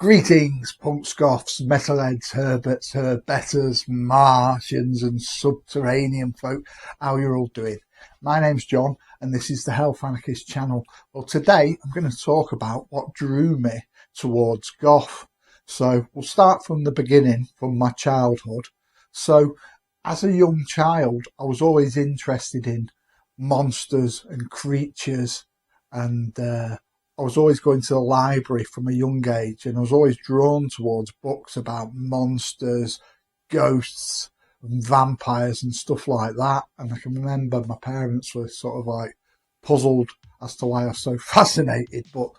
Greetings, punks, goths, metalheads, herberts, herbetters, Martians and subterranean folk. How you're all doing? My name's John and this is the Health Anarchist channel. Well, today I'm going to talk about what drew me towards goth. So we'll start from the beginning, from my childhood. So as a young child, I was always interested in monsters and creatures, and I was always going to the library from a young age, and I was always drawn towards books about monsters, ghosts, and vampires and stuff like that. And I can remember my parents were sort of like puzzled as to why I was so fascinated. But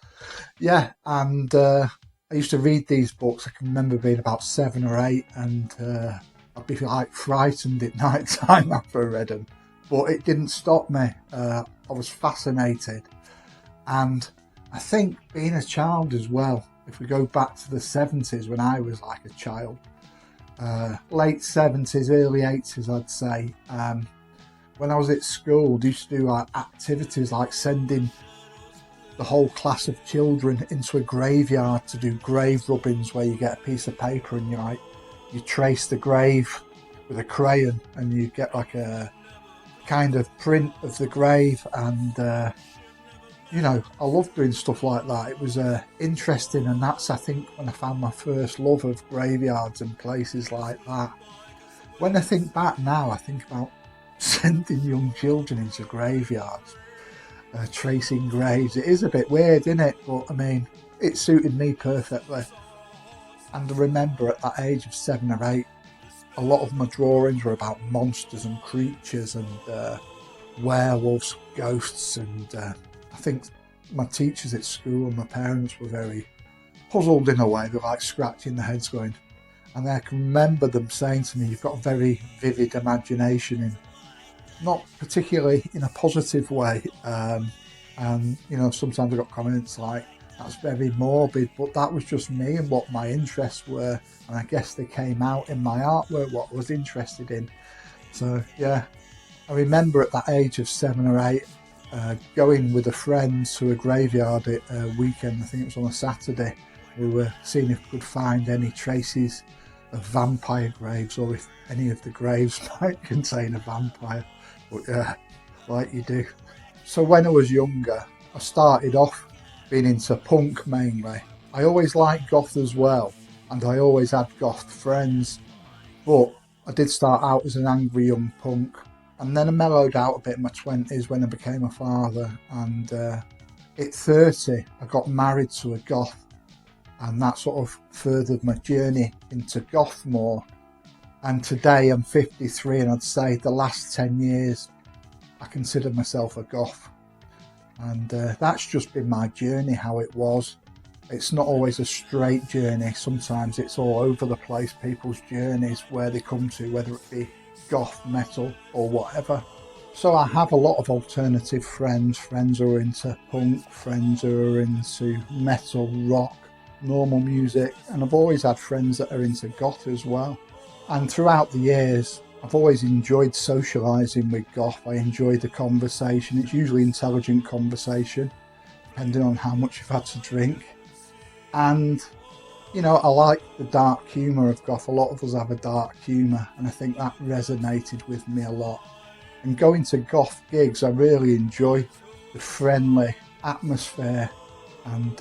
yeah, and I used to read these books. I can remember being about 7 or 8, and I'd be like frightened at night time after I read them. But it didn't stop me. I was fascinated. And I think being a child as well, if we go back to the 70s when I was like a child, late 70s, early 80s, I'd say, when I was at school, I used to do like activities like sending the whole class of children into a graveyard to do grave rubbings, where you get a piece of paper and you trace the grave with a crayon and you get like a kind of print of the grave. And you know, I loved doing stuff like that. It was interesting, and that's, I think, when I found my first love of graveyards and places like that. When I think back now, I think about sending young children into graveyards, tracing graves. It is a bit weird, isn't it? But I mean, it suited me perfectly. And I remember at that age of 7 or 8, a lot of my drawings were about monsters and creatures and werewolves, ghosts, and I think my teachers at school and my parents were very puzzled in a way. They were like scratching their heads going. And I can remember them saying to me, "You've got a very vivid imagination," in not particularly in a positive way. And, you know, sometimes I got comments like, "That's very morbid," but that was just me and what my interests were. And I guess they came out in my artwork, what I was interested in. So, yeah, I remember at that age of 7 or 8, going with a friend to a graveyard at a weekend. I think it was on a Saturday. We were seeing if we could find any traces of vampire graves, or if any of the graves might contain a vampire. But yeah, like you do. So when I was younger, I started off being into punk mainly. I always liked goth as well, and I always had goth friends. But I did start out as an angry young punk. And then I mellowed out a bit in my 20s when I became a father. And at 30, I got married to a goth. And that sort of furthered my journey into goth more. And today I'm 53, and I'd say the last 10 years, I consider myself a goth. And that's just been my journey, how it was. It's not always a straight journey. Sometimes it's all over the place, people's journeys, where they come to, whether it be goth, metal or whatever. So I have a lot of alternative friends who are into punk, friends who are into metal, rock, normal music, and I've always had friends that are into goth as well. And throughout the years, I've always enjoyed socialising with goth. I enjoy the conversation. It's usually intelligent conversation, depending on how much you've had to drink. And you know, I like the dark humour of goth. A lot of us have a dark humour, and I think that resonated with me a lot. And going to goth gigs, I really enjoy the friendly atmosphere, and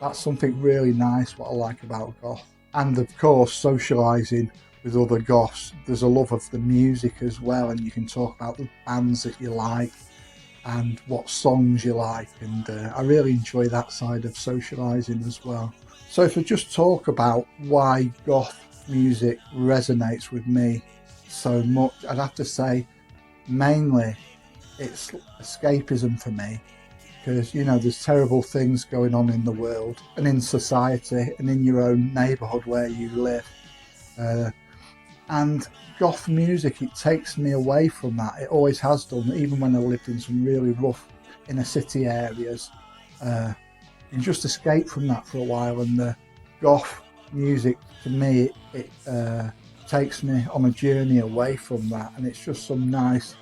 that's something really nice, what I like about goth. And of course, socialising with other goths. There's a love of the music as well, and you can talk about the bands that you like and what songs you like, and I really enjoy that side of socialising as well. So if I just talk about why goth music resonates with me so much, I'd have to say mainly it's escapism for me, because, you know, there's terrible things going on in the world and in society and in your own neighbourhood where you live. And goth music, it takes me away from that. It always has done, even when I lived in some really rough inner city areas. You just escape from that for a while, and the goth music, to me, it takes me on a journey away from that, and it's just some nice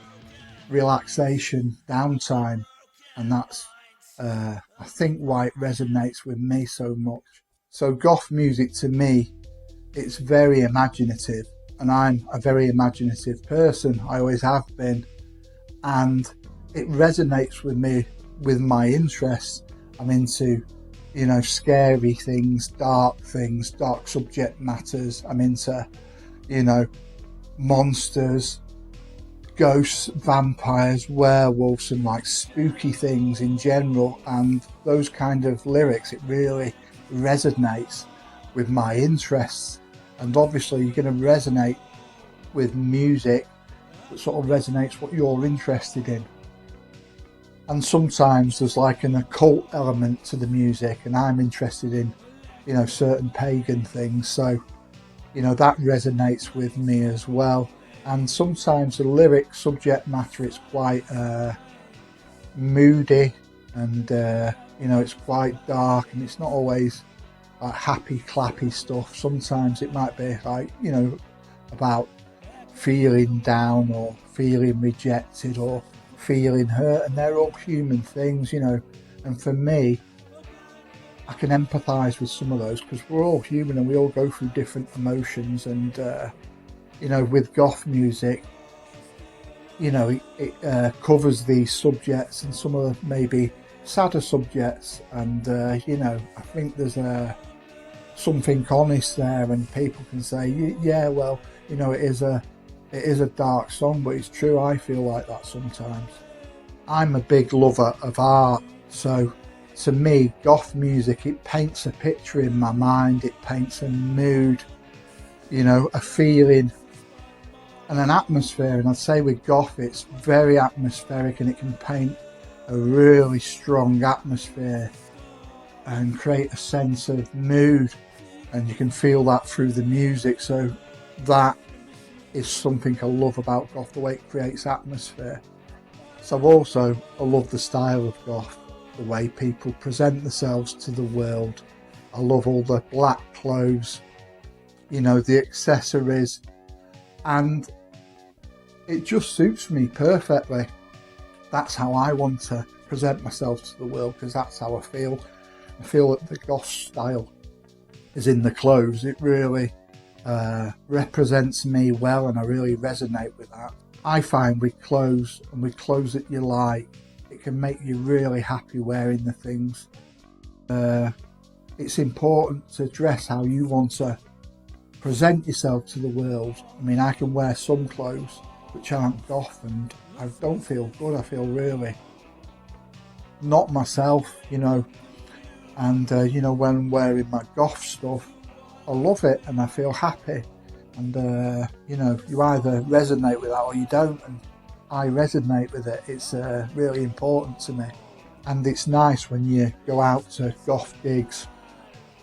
relaxation, downtime, and that's I think why it resonates with me so much. So goth music to me, it's very imaginative, and I'm a very imaginative person. I always have been, and it resonates with me, with my interests. I'm into, you know, scary things, dark subject matters. I'm into, you know, monsters, ghosts, vampires, werewolves, and like spooky things in general. And those kind of lyrics, it really resonates with my interests. And obviously you're going to resonate with music that sort of resonates what you're interested in. And sometimes there's like an occult element to the music, and I'm interested in, you know, certain pagan things, so, you know, that resonates with me as well. And sometimes the lyric subject matter, it's quite moody, and you know, it's quite dark, and it's not always like happy clappy stuff. Sometimes it might be like, you know, about feeling down or feeling rejected or feeling hurt, and they're all human things, you know. And for me, I can empathise with some of those, because we're all human and we all go through different emotions. And you know, with goth music, you know, it covers these subjects and some of the maybe sadder subjects, and you know, I think there's something honest there, and people can say, yeah, well, you know, it is a dark song, but it's true, I feel like that sometimes. I'm a big lover of art, so to me, goth music, it paints a picture in my mind, it paints a mood, you know, a feeling and an atmosphere. And I'd say with goth, it's very atmospheric, and it can paint a really strong atmosphere and create a sense of mood, and you can feel that through the music. So that is something I love about goth, the way it creates atmosphere. So I love the style of goth, the way people present themselves to the world. I love all the black clothes, you know, the accessories, and it just suits me perfectly. That's how I want to present myself to the world, because that's how I feel. I feel that the goth style is in the clothes. It really represents me well, and I really resonate with that. I find with clothes, and with clothes that you like, it can make you really happy wearing the things. It's important to dress how you want to present yourself to the world. I mean, I can wear some clothes which aren't goth, and I don't feel good. I feel really not myself, you know. And you know, when I'm wearing my goth stuff, I love it and I feel happy. And you know, you either resonate with that or you don't, and I resonate with it. It's really important to me. And it's nice when you go out to goth gigs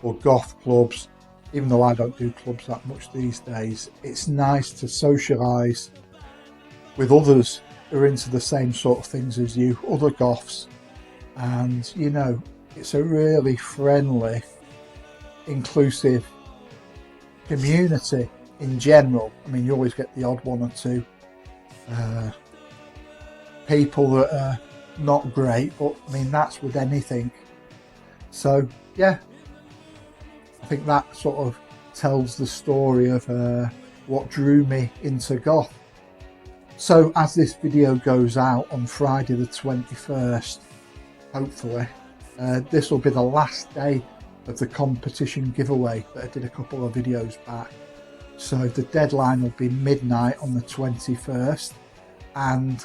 or goth clubs, even though I don't do clubs that much these days. It's nice to socialise with others who are into the same sort of things as you, other goths. And you know, it's a really friendly, inclusive community in general. I mean, you always get the odd one or two people that are not great, but I mean, that's with anything. So yeah, I think that sort of tells the story of what drew me into goth. So as this video goes out on Friday the 21st, hopefully, this will be the last day of the competition giveaway that I did a couple of videos back. So the deadline will be midnight on the 21st, and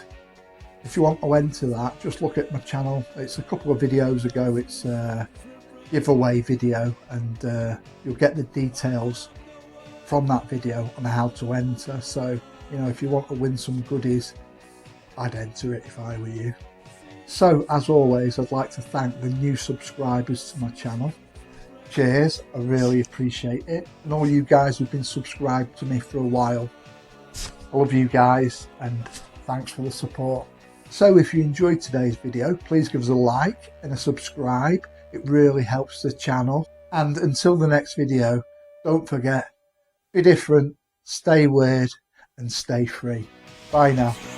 if you want to enter that, just look at my channel. It's a couple of videos ago. It's a giveaway video, and you'll get the details from that video on how to enter. So, you know, if you want to win some goodies, I'd enter it if I were you. So as always, I'd like to thank the new subscribers to my channel. Cheers, I really appreciate it. And all you guys who've been subscribed to me for a while, I love you guys, and thanks for the support. So if you enjoyed today's video, please give us a like and a subscribe. It really helps the channel. And until the next video, don't forget, be different, stay weird, and stay free. Bye now.